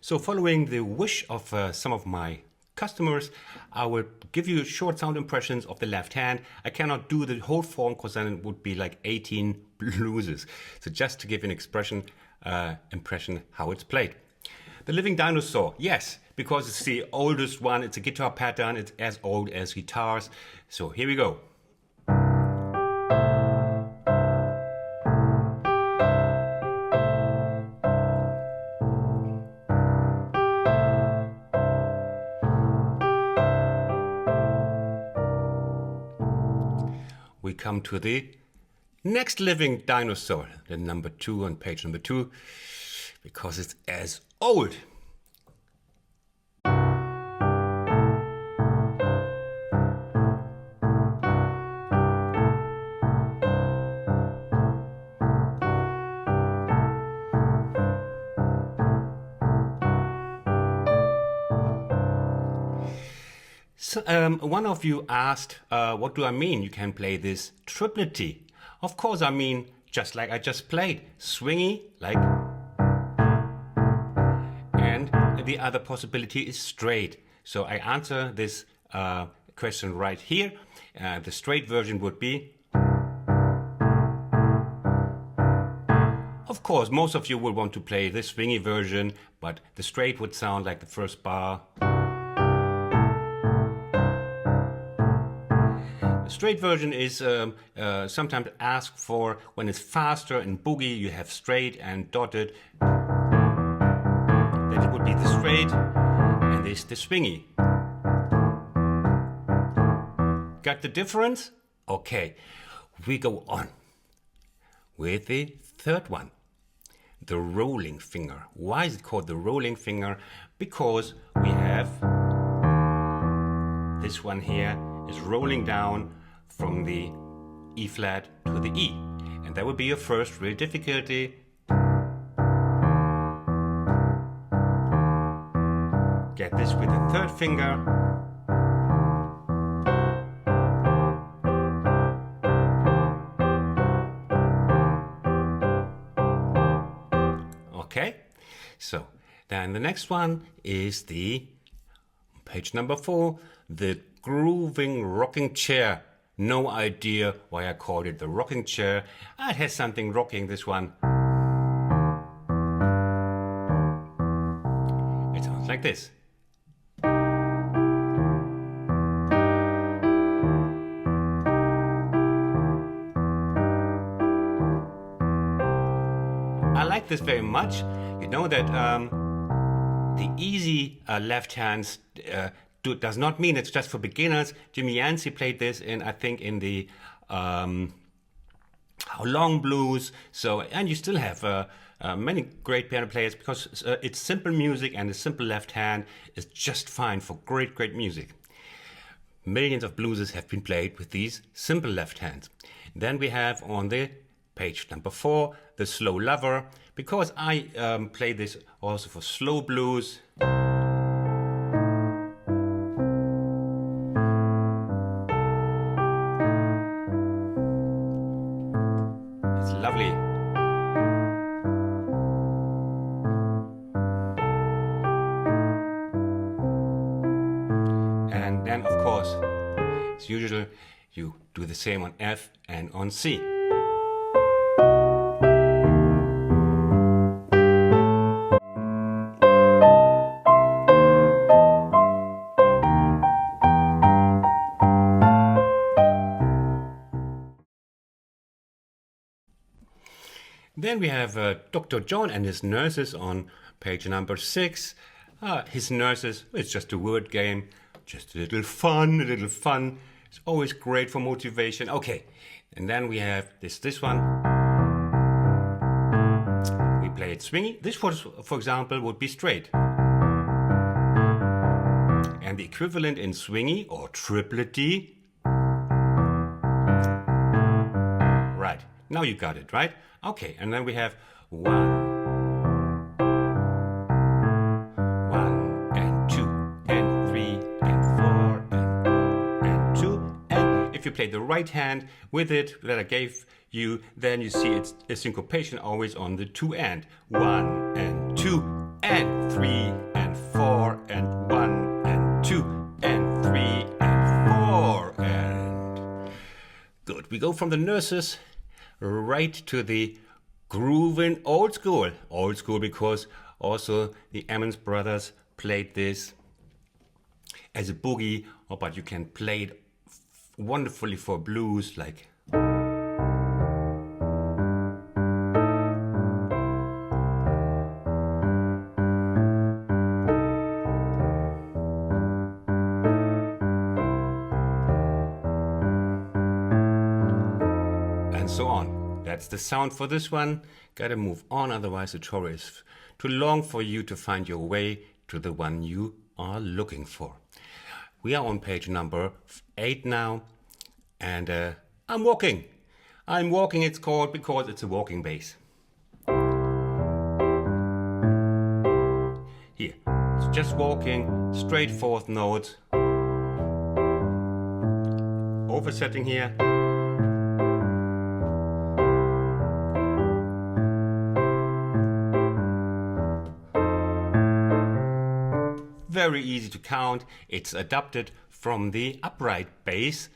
So following the wish of some of my customers, I will give you short sound impressions of the left hand. I cannot do the whole form because then it would be like 18 blueses. So just to give an impression how it's played. The living dinosaur, yes, because it's the oldest one. It's a guitar pattern. It's as old as guitars. So here we go. We come to the next living dinosaur, the number 2 on page number 2, because it's as old. So, one of you asked, what do I mean you can play this tripletty? Of course I mean, just like I just played, swingy, like, and the other possibility is straight. So I answer this question right here. The straight version would be, of course, most of you will want to play this swingy version, but the straight would sound like the first bar. The straight version is sometimes asked for when it's faster. In boogie you have straight and dotted. That would be the straight and this the swingy. Got the difference? Okay, we go on with the third one. The rolling finger. Why is it called the rolling finger? Because we have this one here is rolling down from the E flat to the E. And that would be your first real difficulty. Get this with the third finger. Okay, so then the next one is the page number 4, the grooving rocking chair. No idea why I called it the rocking chair. It has something rocking, this one. It sounds like this. I like this very much. You know that the easy left hands does not mean it's just for beginners. Jimmy Yancey played this I think in the How Long Blues. So, and you still have many great piano players because it's simple music and a simple left hand is just fine for great music. Millions of blueses have been played with these simple left hands. Then we have on the page number 4, the slow lover, because I play this also for slow blues. Lovely. And then, of course, as usual, you do the same on F and on C. Then we have Dr. John and his nurses on page number 6. His nurses, it's just a word game, just a little fun. It's always great for motivation. Okay, and then we have this one. We play it swingy. This, for example, would be straight. And the equivalent in swingy or tripletty. Right, now you got it, right? Okay, and then we have 1 and 2 and 3 and 4 and 2. And if you play the right hand with it that I gave you, then you see it's a syncopation always on the 2 and 1 and 2. and 3 and 4 and 1 and 2 and 3 and 4 and... Good. We go from the nurses right to the grooving old school. Old school because also the Emmons brothers played this as a boogie, but you can play it wonderfully for blues, like... and so on. That's the sound for this one. Gotta move on, otherwise the tutorial is too long for you to find your way to the one you are looking for. We are on page number 8 now, and I'm walking. I'm walking, it's called, because it's a walking bass. Here, it's just walking, straight fourth notes. Oversetting here. Very easy to count. It's adapted from the upright bass.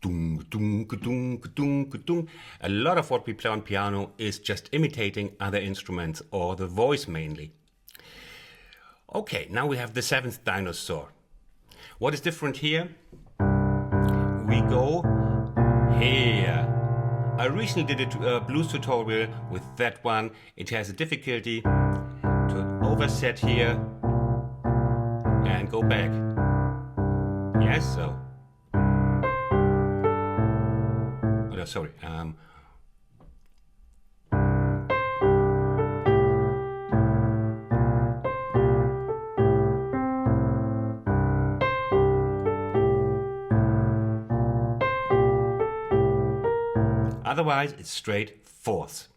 Dung, dung, dung, dung, dung. A lot of what we play on piano is just imitating other instruments or the voice mainly. Okay, now we have the 7th dinosaur. What is different here? We go here. I recently did a blues tutorial with that one. It has a difficulty to overset here and go back. Yes, so. Oh, no, sorry. Otherwise, it's straight fourths.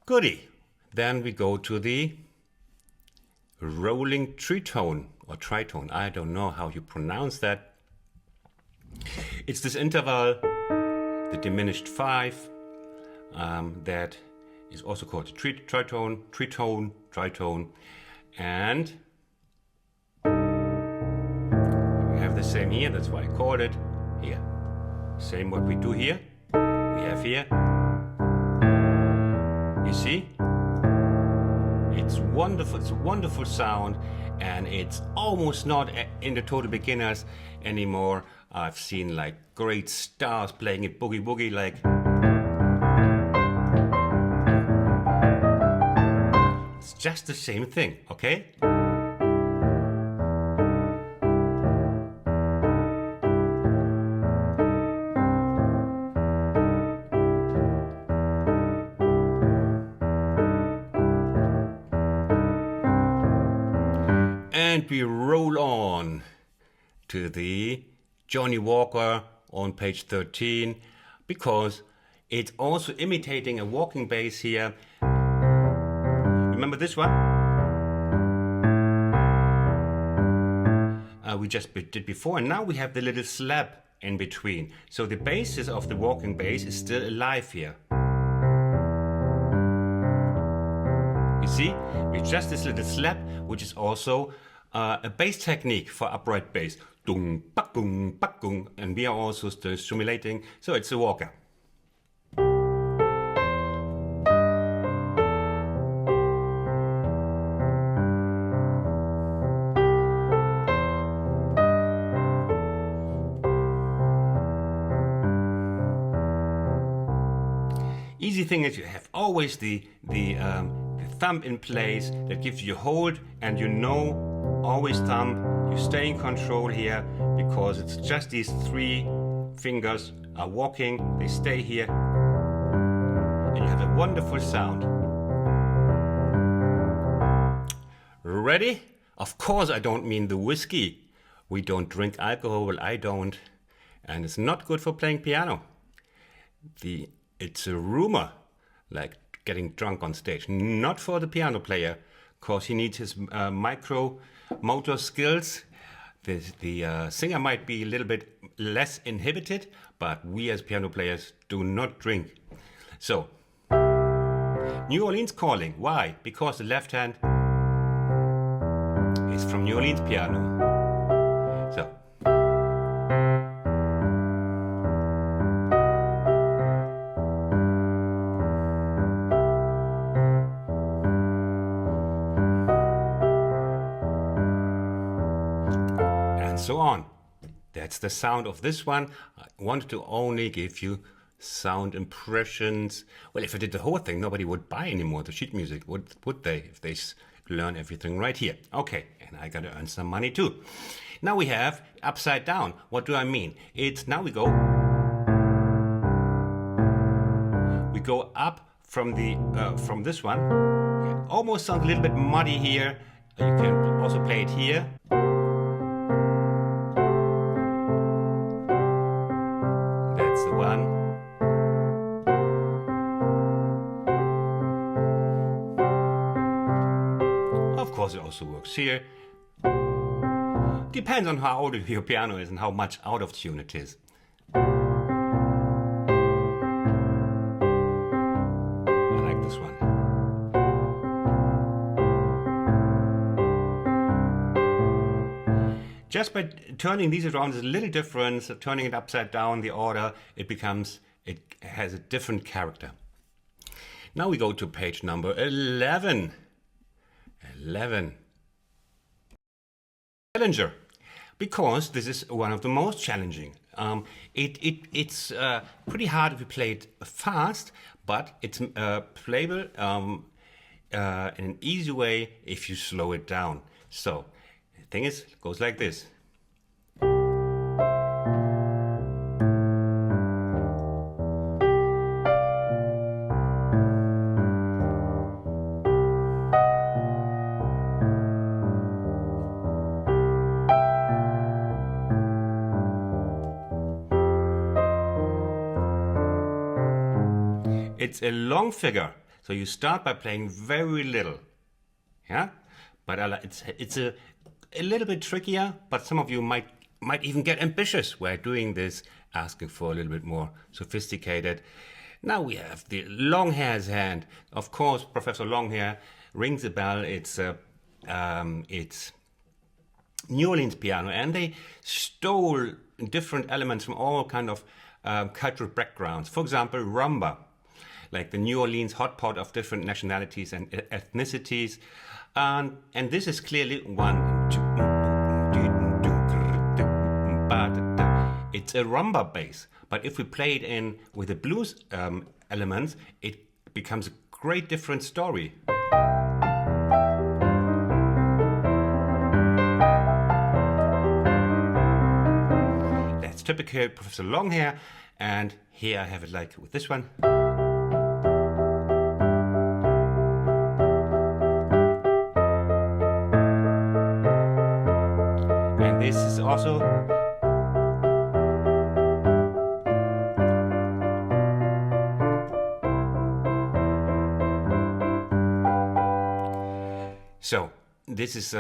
Goody. Then we go to the rolling tritone or tritone. I don't know how you pronounce that. It's this interval, the diminished 5, that is also called tritone, tritone, tritone, and we have the same here. That's why I called it here. Same what we do here. We have here. You see? It's wonderful. It's a wonderful sound, and it's almost not in the total beginners anymore. I've seen like great stars playing it boogie woogie like. It's just the same thing, okay? And we roll on to the Johnny Walker on page 13, because it's also imitating a walking bass here. Remember this one? We just did before, and now we have the little slap in between. So the basis of the walking bass is still alive here. You see? With just this little slap, which is also a bass technique for upright bass. Dung, bakung, bakung. And we are also still stimulating, so it's a walker. Easy thing is you have always the thumb in place that gives you hold, and you know, always thumb, you stay in control here, because it's just these 3 fingers are walking, they stay here, and you have a wonderful sound. Ready? Of course I don't mean the whiskey. We don't drink alcohol, well, I don't, and it's not good for playing piano. It's a rumor, like getting drunk on stage. Not for the piano player, because he needs his micro motor skills. The singer might be a little bit less inhibited, but we as piano players do not drink. So, New Orleans calling. Why? Because the left hand is from New Orleans piano. So. And so on. That's the sound of this one. I wanted to only give you sound impressions. Well, if I did the whole thing, nobody would buy anymore the sheet music, would they? If they learn everything right here. Okay, and I gotta earn some money too. Now we have upside down. What do I mean? It's now we go up from the from this one. It almost sounds a little bit muddy here. You can also play it here. That's the one. Of course, it also works here. Depends on how old your piano is and how much out of tune it is. I like this one. Just by turning these around, there's a little difference. Turning it upside down, the order, it has a different character. Now we go to page number 11. 11. Challenger, because this is one of the most challenging. It's pretty hard if you play it fast, but it's playable in an easy way if you slow it down. So the thing is, it goes like this. It's a long figure, so you start by playing very little, yeah. But it's a little bit trickier. But some of you might even get ambitious while doing this, asking for a little bit more sophisticated. Now we have the Longhair's hand. Of course, Professor Longhair rings a bell. It's New Orleans piano, and they stole different elements from all kind of cultural backgrounds. For example, rumba, like the New Orleans hot pot of different nationalities and ethnicities. And this is clearly one. It's a rumba bass. But if we play it in with the blues elements, it becomes a great different story. That's typical Professor Longhair. And here I have it like with this one. This is also so this is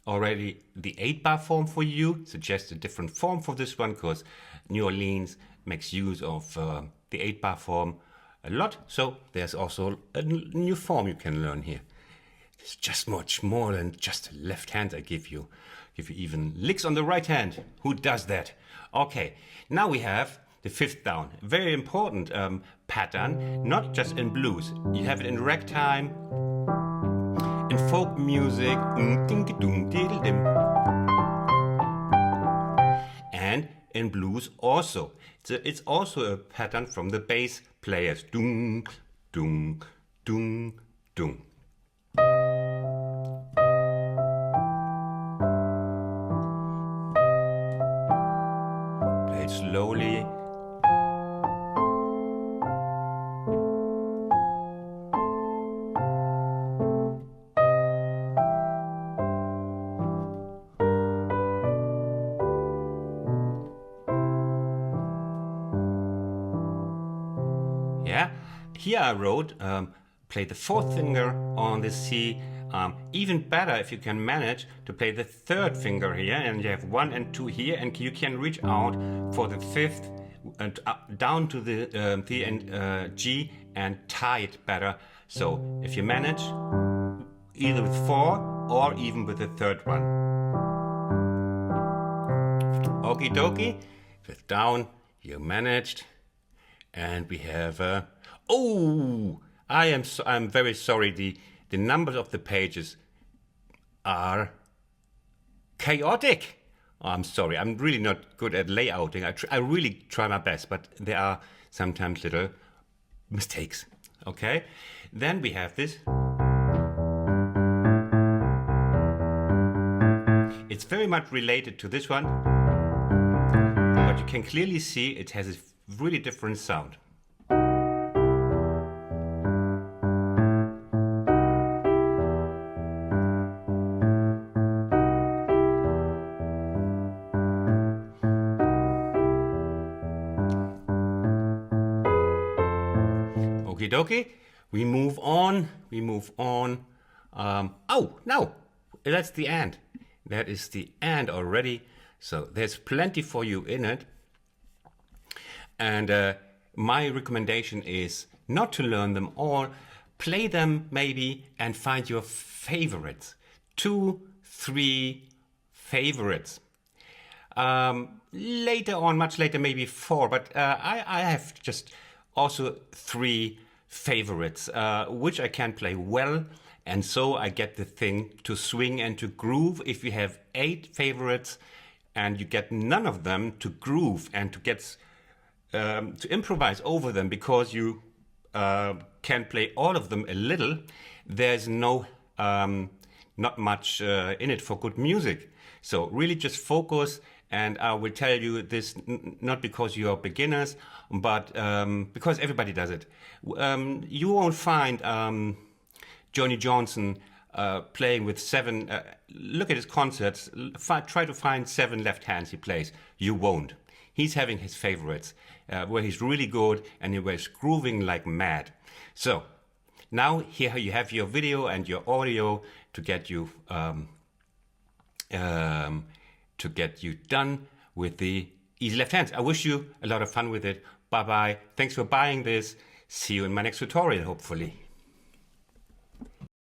already the 8-bar form for you. Suggest a different form for this one because New Orleans makes use of the 8-bar form a lot. So there's also a new form you can learn here. It's just much more than just a left hand I give you. Give you even licks on the right hand. Who does that? Okay, now we have the 5th down. Very important pattern, not just in blues. You have it in ragtime, in folk music, and in blues also. It's also a pattern from the bass players. Dung, dung, dung, dung. Slowly. Yeah, here I wrote, play the 4th finger on the C. Even better if you can manage to play the 3rd finger here, and you have 1 and 2 here, and you can reach out for the 5th and down to the D and G and tie it better. So if you manage, either with 4 or even with the third one. Okie dokie, with down, you managed. And we have, I'm very sorry, the numbers of the pages are chaotic. Oh, I'm sorry, I'm really not good at layouting. I really try my best, but there are sometimes little mistakes. Okay, then we have this. It's very much related to this one, but you can clearly see it has a really different sound. Okie dokie, we move on. No, that's the end. That is the end already. So there's plenty for you in it. And my recommendation is not to learn them all. Play them maybe and find your favorites. 2, 3 favorites. Later on, much later, maybe 4. But I have just also 3 favorites, which I can play well. And so I get the thing to swing and to groove. If you have 8 favorites and you get none of them to groove and to get to improvise over them because you can play all of them a little, there's not much in it for good music. So really just focus, and I will tell you this not because you are beginners, but because everybody does it. You won't find Johnny Johnson playing with 7, look at his concerts, try to find 7 left hands he plays. You won't. He's having his favorites where he's really good and where he's grooving like mad. So now here you have your video and your audio to get you done with the easy left hands. I wish you a lot of fun with it. Bye bye. Thanks for buying this. See you in my next tutorial, hopefully.